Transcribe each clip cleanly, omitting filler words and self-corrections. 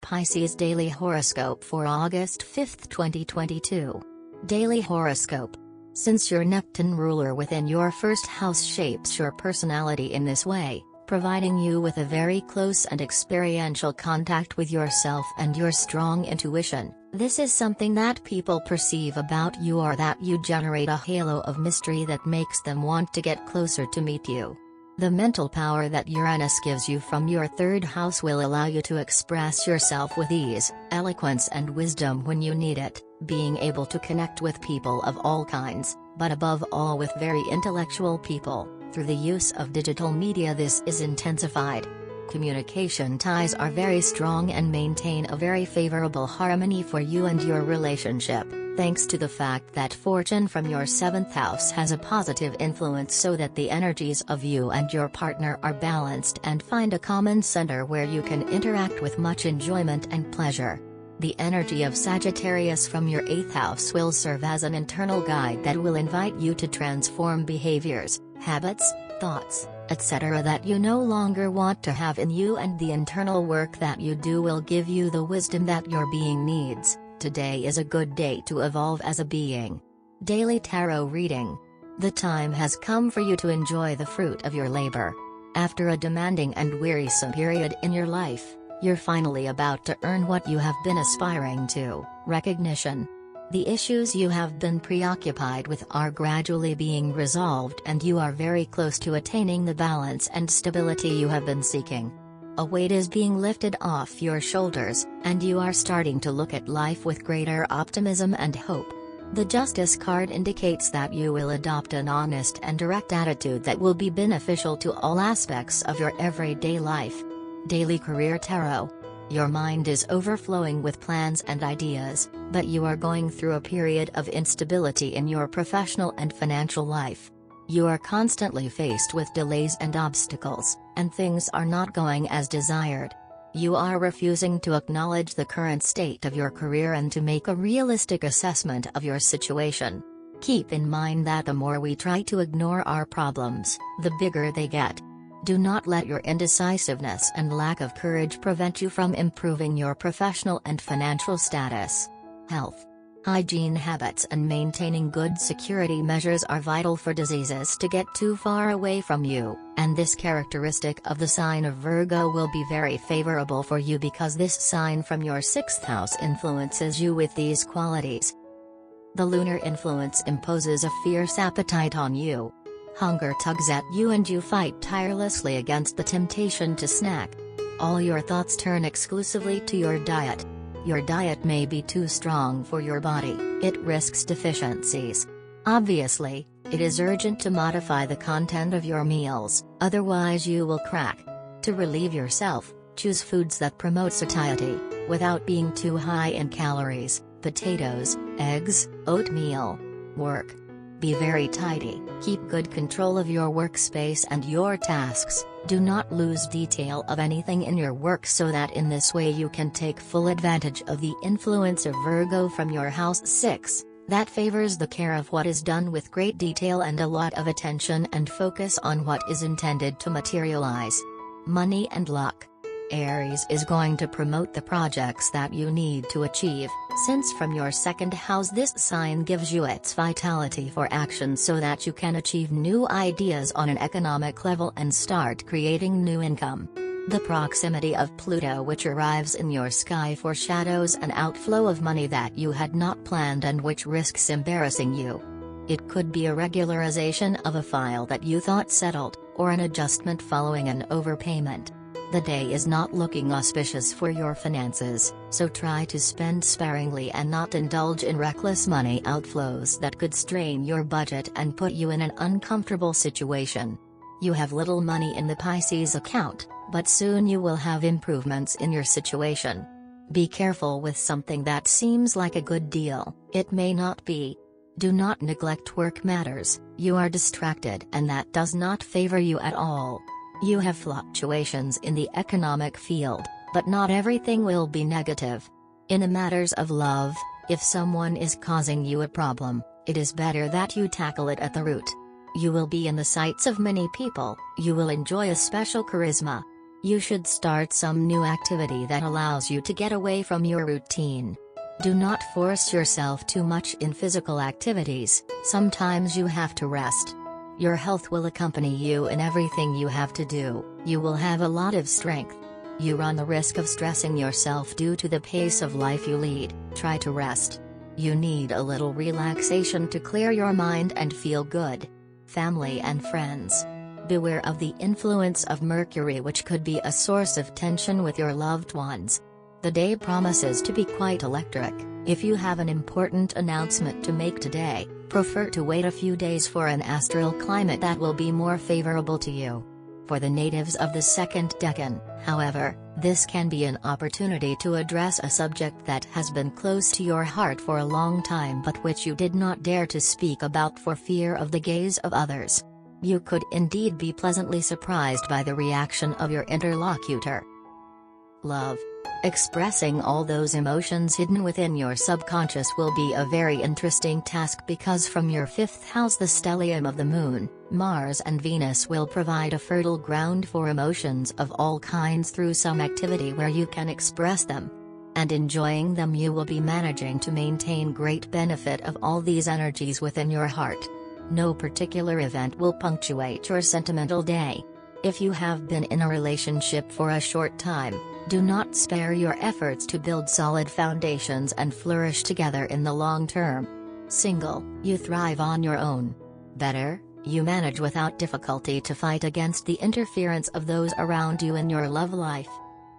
Pisces Daily Horoscope for August 5, 2022. Daily Horoscope. Since your Neptune ruler within your first house shapes your personality in this way, providing you with a very close and experiential contact with yourself and your strong intuition, this is something that people perceive about you, or that you generate a halo of mystery that makes them want to get closer to meet you. The mental power that Uranus gives you from your third house will allow you to express yourself with ease, eloquence and wisdom when you need it, being able to connect with people of all kinds, but above all with very intellectual people, through the use of digital media. This is intensified. Communication ties are very strong and maintain a very favorable harmony for you and your relationship, thanks to the fact that fortune from your 7th house has a positive influence, so that the energies of you and your partner are balanced and find a common center where you can interact with much enjoyment and pleasure. The energy of Sagittarius from your 8th house will serve as an internal guide that will invite you to transform behaviors, habits, thoughts, etc. that you no longer want to have in you, and the internal work that you do will give you the wisdom that your being needs. Today is a good day to evolve as a being. Daily Tarot Reading. The time has come for you to enjoy the fruit of your labor. After a demanding and wearisome period in your life, you're finally about to earn what you have been aspiring to: recognition. The issues you have been preoccupied with are gradually being resolved, and you are very close to attaining the balance and stability you have been seeking. A weight is being lifted off your shoulders, and you are starting to look at life with greater optimism and hope. The Justice card indicates that you will adopt an honest and direct attitude that will be beneficial to all aspects of your everyday life. Daily Career Tarot. Your mind is overflowing with plans and ideas, but you are going through a period of instability in your professional and financial life. You are constantly faced with delays and obstacles, and things are not going as desired. You are refusing to acknowledge the current state of your career and to make a realistic assessment of your situation. Keep in mind that the more we try to ignore our problems, the bigger they get. Do not let your indecisiveness and lack of courage prevent you from improving your professional and financial status. Health. Hygiene habits and maintaining good security measures are vital for diseases to get too far away from you, and this characteristic of the sign of Virgo will be very favorable for you because this sign from your 6th house influences you with these qualities. The lunar influence imposes a fierce appetite on you. Hunger tugs at you and you fight tirelessly against the temptation to snack. All your thoughts turn exclusively to your diet. Your diet may be too strong for your body, it risks deficiencies. Obviously, it is urgent to modify the content of your meals, otherwise you will crack. To relieve yourself, choose foods that promote satiety, without being too high in calories: potatoes, eggs, oatmeal. Work. Be very tidy, keep good control of your workspace and your tasks, do not lose detail of anything in your work, so that in this way you can take full advantage of the influence of Virgo from your house 6, that favors the care of what is done with great detail and a lot of attention and focus on what is intended to materialize. Money and luck. Aries is going to promote the projects that you need to achieve, since from your 2nd house this sign gives you its vitality for action so that you can achieve new ideas on an economic level and start creating new income. The proximity of Pluto, which arrives in your sky, foreshadows an outflow of money that you had not planned and which risks embarrassing you. It could be a regularization of a file that you thought settled, or an adjustment following an overpayment. The day is not looking auspicious for your finances, so try to spend sparingly and not indulge in reckless money outflows that could strain your budget and put you in an uncomfortable situation. You have little money in the Pisces account, but soon you will have improvements in your situation. Be careful with something that seems like a good deal, it may not be. Do not neglect work matters, you are distracted and that does not favor you at all. You have fluctuations in the economic field, but not everything will be negative. In the matters of love, if someone is causing you a problem, it is better that you tackle it at the root. You will be in the sights of many people, you will enjoy a special charisma. You should start some new activity that allows you to get away from your routine. Do not force yourself too much in physical activities, sometimes you have to rest. Your health will accompany you in everything you have to do, you will have a lot of strength. You run the risk of stressing yourself due to the pace of life you lead, try to rest. You need a little relaxation to clear your mind and feel good. Family and friends. Beware of the influence of Mercury, which could be a source of tension with your loved ones. The day promises to be quite electric. If you have an important announcement to make today, prefer to wait a few days for an astral climate that will be more favorable to you. For the natives of the second decan, however, this can be an opportunity to address a subject that has been close to your heart for a long time but which you did not dare to speak about for fear of the gaze of others. You could indeed be pleasantly surprised by the reaction of your interlocutor. Love. Expressing all those emotions hidden within your subconscious will be a very interesting task because from your 5th house, the stellium of the Moon, Mars and Venus will provide a fertile ground for emotions of all kinds through some activity where you can express them. And enjoying them, you will be managing to maintain great benefit of all these energies within your heart. No particular event will punctuate your sentimental day. If you have been in a relationship for a short time, do not spare your efforts to build solid foundations and flourish together in the long term. Single, you thrive on your own. Better, you manage without difficulty to fight against the interference of those around you in your love life.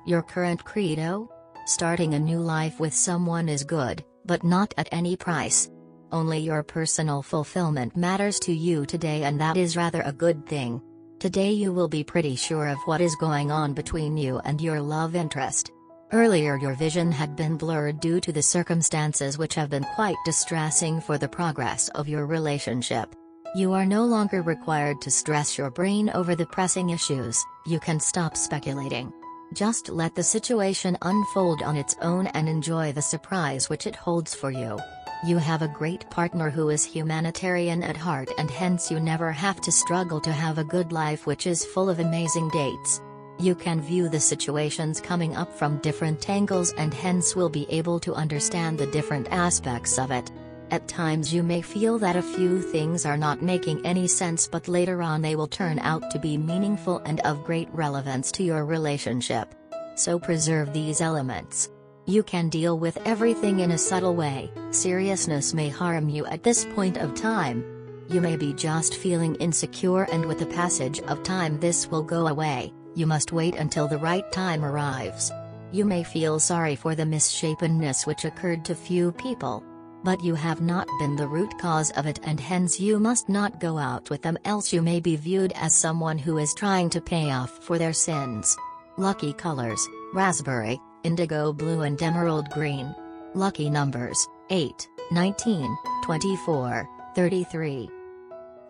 Your current credo? Starting a new life with someone is good, but not at any price. Only your personal fulfillment matters to you today, and that is rather a good thing. Today you will be pretty sure of what is going on between you and your love interest. Earlier your vision had been blurred due to the circumstances which have been quite distressing for the progress of your relationship. You are no longer required to stress your brain over the pressing issues, you can stop speculating. Just let the situation unfold on its own and enjoy the surprise which it holds for you. You have a great partner who is humanitarian at heart, and hence you never have to struggle to have a good life which is full of amazing dates. You can view the situations coming up from different angles and hence will be able to understand the different aspects of it. At times you may feel that a few things are not making any sense, but later on they will turn out to be meaningful and of great relevance to your relationship. So preserve these elements. You can deal with everything in a subtle way. Seriousness may harm you at this point of time. You may be just feeling insecure, and with the passage of time this will go away. You must wait until the right time arrives. You may feel sorry for the misshapenness which occurred to few people. But you have not been the root cause of it, and hence you must not go out with them, else you may be viewed as someone who is trying to pay off for their sins. Lucky colors: raspberry, indigo blue and emerald green. Lucky numbers: 8, 19, 24, 33.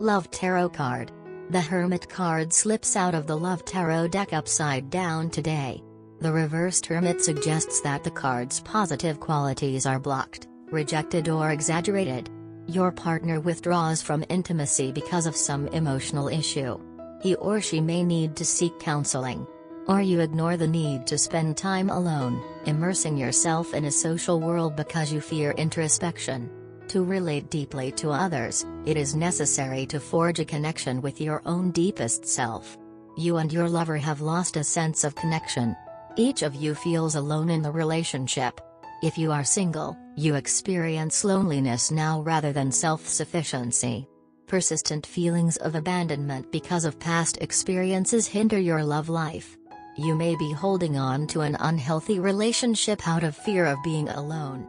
Love Tarot card. The Hermit card slips out of the Love Tarot deck upside down today. The reversed Hermit suggests that the card's positive qualities are blocked, rejected or exaggerated. Your partner withdraws from intimacy because of some emotional issue. He or she may need to seek counseling. Or you ignore the need to spend time alone, immersing yourself in a social world because you fear introspection. To relate deeply to others, it is necessary to forge a connection with your own deepest self. You and your lover have lost a sense of connection. Each of you feels alone in the relationship. If you are single, you experience loneliness now rather than self-sufficiency. Persistent feelings of abandonment because of past experiences hinder your love life. You may be holding on to an unhealthy relationship out of fear of being alone.